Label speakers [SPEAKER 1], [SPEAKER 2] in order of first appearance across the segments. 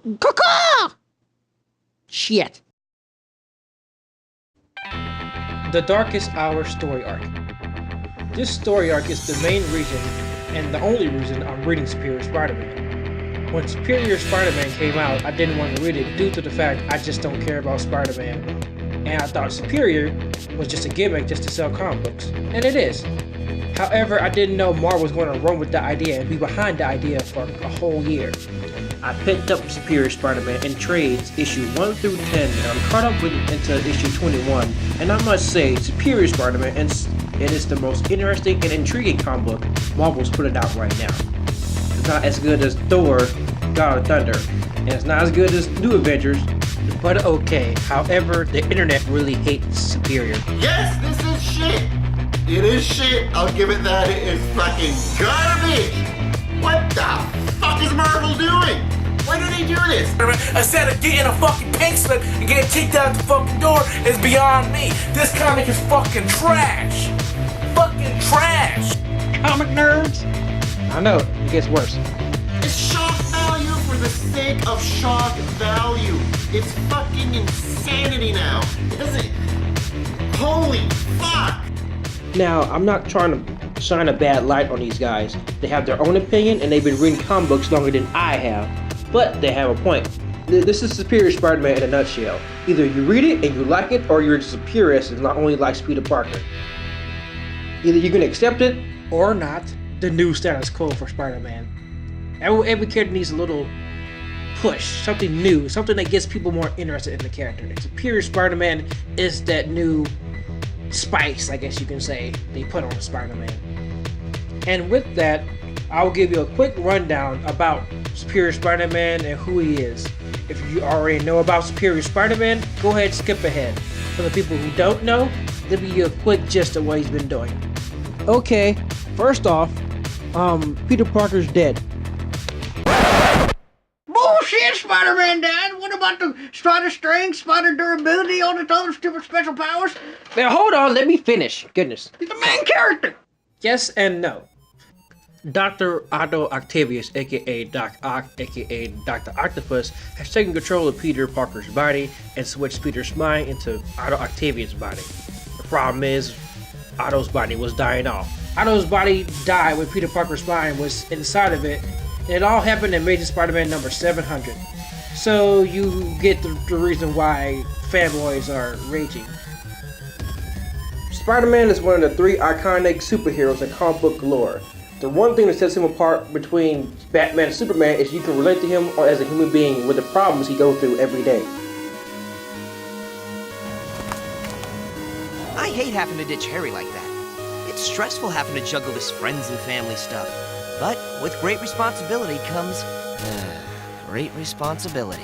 [SPEAKER 1] Caw-caw! Shit.
[SPEAKER 2] The Darkest Hour story arc. This story arc is the main reason, and the only reason, I'm reading Superior Spider-Man. When Superior Spider-Man came out, I didn't want to read it due to the fact I just don't care about Spider-Man. And I thought Superior was just a gimmick just to sell comic books. And it is. However, I didn't know Marvel was going to run with the idea and be behind the idea for a whole year. I picked up Superior Spider-Man in trades, issue 1 through 10, and I'm caught up with it into issue 21. And I must say, Superior Spider-Man is the most interesting and intriguing comic book Marvel's putting out right now. It's not as good as Thor, God of Thunder, and it's not as good as New Avengers, but okay. However, the internet really hates Superior.
[SPEAKER 3] Yes, this is shit. It is shit. I'll give it that. It is fucking garbage. What the fuck is Marvel doing? Why do they do this?
[SPEAKER 4] Instead of getting a fucking pink slip and getting kicked out the fucking door is beyond me. This comic is fucking trash. Fucking trash.
[SPEAKER 1] Comic nerds?
[SPEAKER 2] I know, it gets worse.
[SPEAKER 3] It's shock value for the sake of shock value. It's fucking insanity now. It doesn't... Holy fuck!
[SPEAKER 2] Now, I'm not trying to shine a bad light on these guys. They have their own opinion and they've been reading comic books longer than I have. But they have a point. This is Superior Spider-Man in a nutshell. Either you read it and you like it, or you're just a purist and not only likes Peter Parker. Either you're gonna accept it, or not. The new status quo for Spider-Man. Every character needs a little push, something new, something that gets people more interested in the character. And Superior Spider-Man is that new spice, I guess you can say, they put on Spider-Man. And with that, I'll give you a quick rundown about Superior Spider-Man and who he is. If you already know about Superior Spider-Man, go ahead and skip ahead. For the people who don't know, let me give you a quick gist of what he's been doing. Okay, first off, Peter Parker's dead.
[SPEAKER 1] Bullshit, Spider-Man died. What about the spider strength, spider durability, all the other stupid special powers?
[SPEAKER 2] Now hold on, let me finish. Goodness.
[SPEAKER 1] He's the main character.
[SPEAKER 2] Yes and no. Dr.Otto Octavius, aka Doc Ock, aka Dr. Octopus, has taken control of Peter Parker's body and switched Peter's mind into Otto Octavius' body. The problem is, Otto's body was dying off. Otto's body died when Peter Parker's mind was inside of it, and it all happened in Amazing Spider-Man number 700. So you get the reason why fanboys are raging. Spider-Man is one of the 3 iconic superheroes in comic book lore. The one thing that sets him apart between Batman and Superman is you can relate to him as a human being with the problems he goes through every day.
[SPEAKER 5] I hate having to ditch Harry like that. It's stressful having to juggle this friends and family stuff. But with great responsibility comes... great responsibility.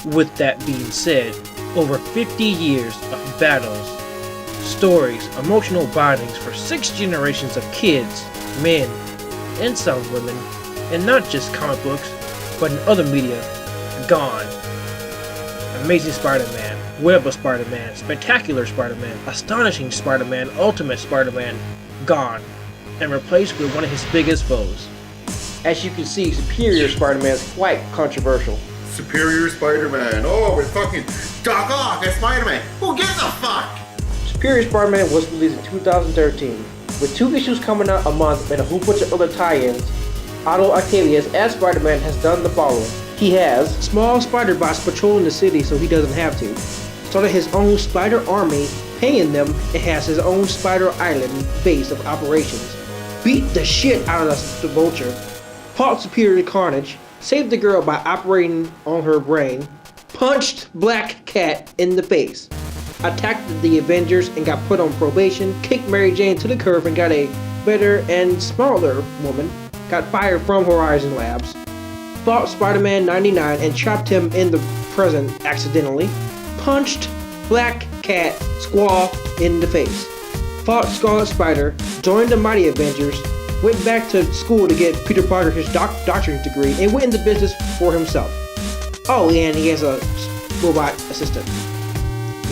[SPEAKER 2] With that being said, over 50 years of battles, stories, emotional bondings for 6 generations of kids, men, and some women, and not just comic books, but in other media, gone. Amazing Spider-Man, Web of Spider-Man, Spectacular Spider-Man, Astonishing Spider-Man, Ultimate Spider-Man, gone, and replaced with one of his biggest foes. As you can see, Superior Spider-Man is quite controversial.
[SPEAKER 3] Superior Spider-Man. Oh, we're fucking Doc Ock as Spider-Man. Who gives a fuck?
[SPEAKER 2] Superior Spider-Man was released in 2013. With 2 issues coming out a month and a whole bunch of other tie-ins, Otto Octavius as Spider-Man has done the following. He has small spider bots patrolling the city so he doesn't have to. Started his own spider army, paying them, and has his own spider island base of operations. Beat the shit out of the Vulture. Fought Superior Carnage. Saved the girl by operating on her brain. Punched Black Cat in the face. Attacked the Avengers and got put on probation. Kicked Mary Jane to the curb and got a better and smaller woman. Got fired from Horizon Labs. Fought Spider-Man 99 and trapped him in the present accidentally. Punched Black Cat Squall in the face. Fought Scarlet Spider. Joined the Mighty Avengers. Went back to school to get Peter Parker his doctorate degree and went into business for himself. Oh, and he has a robot assistant.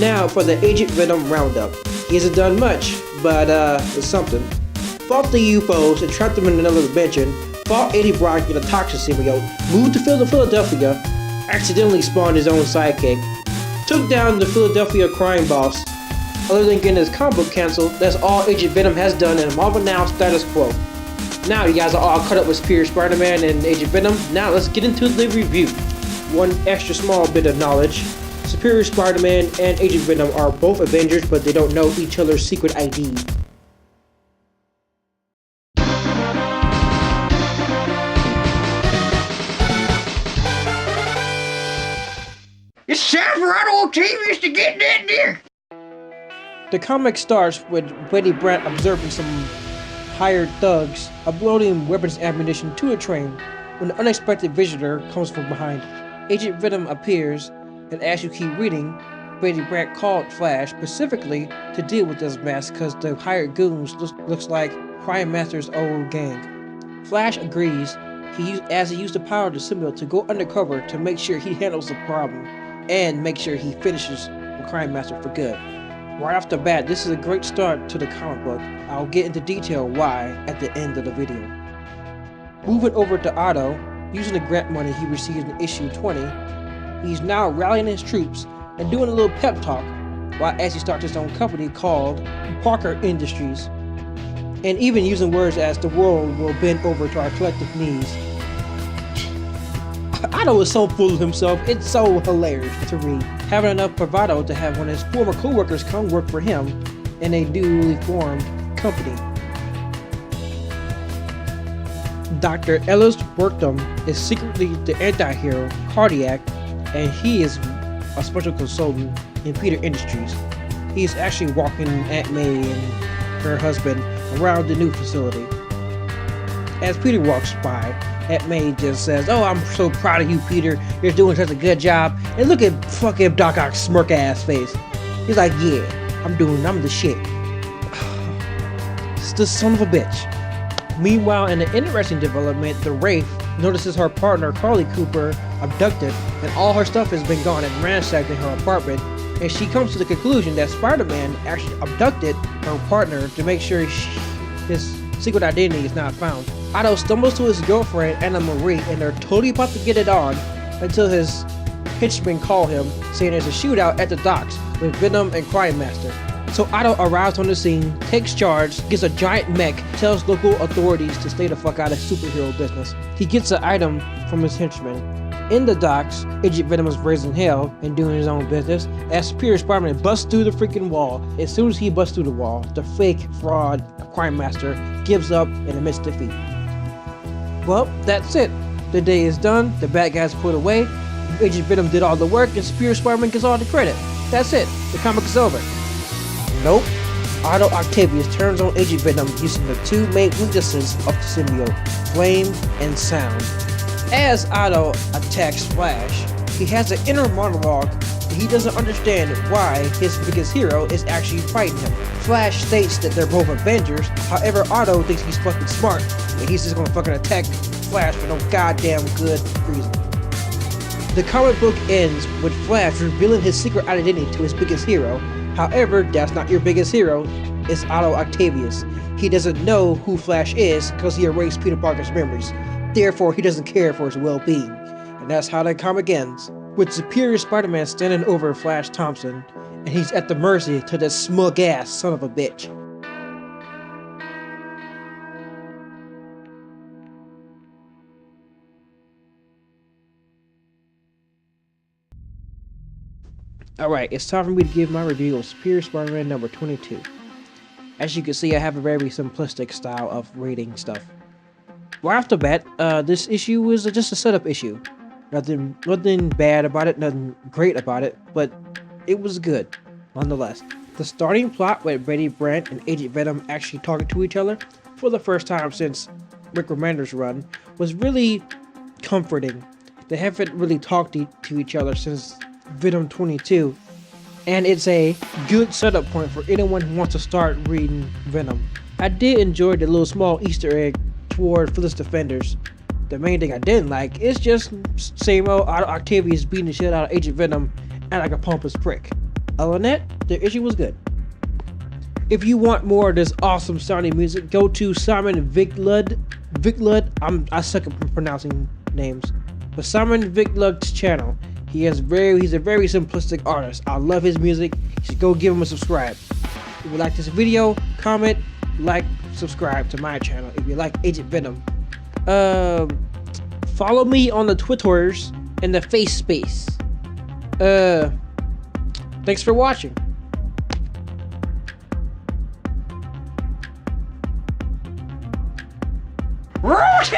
[SPEAKER 2] Now for the Agent Venom roundup. He hasn't done much, but it's something. Fought the UFOs and trapped them in another dimension. Fought Eddie Brock in a toxic symbiote. Moved to Philadelphia. accidentally spawned his own sidekick, took down the Philadelphia crime boss. Other than getting his comic book canceled, that's all Agent Venom has done in Marvel Now status quo. Now you guys are all caught up with Superior Spider-Man and Agent Venom. Now let's get into the review. One extra small bit of knowledge. Superior Spider-Man and Agent Venom are both Avengers, but they don't know each other's secret ID.
[SPEAKER 1] It's time for Otto Octavius to get that there.
[SPEAKER 2] The comic starts with Betty Brant observing some hired thugs uploading weapons and ammunition to a train when an unexpected visitor comes from behind. Agent Venom appears, and as you keep reading, Betty Brant called Flash specifically to deal with this mess because the hired goons looks like Crime Master's old gang. Flash agrees as he used the power of the symbiote to go undercover to make sure he handles the problem and make sure he finishes the Crime Master for good. Right off the bat, this is a great start to the comic book. I'll get into detail why at the end of the video. Moving over to Otto, using the grant money he received in issue 20, he's now rallying his troops and doing a little pep talk as he starts his own company called Parker Industries, and even using words as the world will bend over to our collective knees. Otto is so full of himself, it's so hilarious to read. Having enough bravado to have one of his former co-workers come work for him in a newly formed company. Dr. Ellis Wortham is secretly the anti-hero, Cardiac, and he is a special consultant in Peter Industries. He is actually walking Aunt May and her husband around the new facility. As Peter walks by, Aunt May just says, "Oh, I'm so proud of you, Peter. You're doing such a good job." And look at fucking Doc Ock's smirk ass face. He's like, "Yeah, I'm the shit." It's the son of a bitch. Meanwhile, in an interesting development, the Wraith notices her partner, Carly Cooper, abducted, and all her stuff has been gone and ransacked in her apartment, and she comes to the conclusion that Spider-Man actually abducted her partner to make sure his secret identity is not found. Otto stumbles to his girlfriend, Anna Marie, and they're totally about to get it on until his henchmen call him, saying there's a shootout at the docks with Venom and Crime Master. So Otto arrives on the scene, takes charge, gets a giant mech, tells local authorities to stay the fuck out of superhero business. He gets an item from his henchmen. In the docks, Agent Venom is raising hell and doing his own business as Superior Spider-Man busts through the freaking wall. As soon as he busts through the wall, the fake fraud Crime Master gives up and admits defeat. Well, that's it. The day is done, the bad guys put away, Agent Venom did all the work, and Superior Spider-Man gets all the credit. That's it. The comic is over. Nope. Otto Octavius turns on Agent Venom using the two main weaknesses of the symbiote, flame and sound. As Otto attacks Flash, he has an inner monologue that he doesn't understand why his biggest hero is actually fighting him. Flash states that they're both Avengers, however Otto thinks he's fucking smart and he's just gonna fucking attack Flash for no goddamn good reason. The comic book ends with Flash revealing his secret identity to his biggest hero. However, that's not your biggest hero, it's Otto Octavius. He doesn't know who Flash is because he erased Peter Parker's memories. Therefore, he doesn't care for his well-being. And that's how that comic ends, with Superior Spider-Man standing over Flash Thompson, and he's at the mercy to this smug-ass son of a bitch. Alright, it's time for me to give my review of Superior Spider-Man number 22. As you can see, I have a very simplistic style of reading stuff. Right off the bat, this issue was just a setup issue. Nothing bad about it, nothing great about it, but it was good, nonetheless. The starting plot with Betty Brant and Agent Venom actually talking to each other for the first time since Rick Remender's run was really comforting. They haven't really talked to each other since Venom 22, and it's a good setup point for anyone who wants to start reading Venom. I did enjoy the little small Easter egg toward Phyllis Defenders. The main thing I didn't like is just same old Octavius beating the shit out of Agent Venom and like a pompous prick. Other than that, the issue was good. If you want more of this awesome sounding music, go to Simon Viglud. I suck at pronouncing names. But Simon Vic Luck's channel. He's a very simplistic artist. I love his music. You should go give him a subscribe. If you like this video, comment, like, subscribe to my channel. If you like Agent Venom, follow me on the Twitters and the Face Space. Thanks for watching.
[SPEAKER 1] Rosie!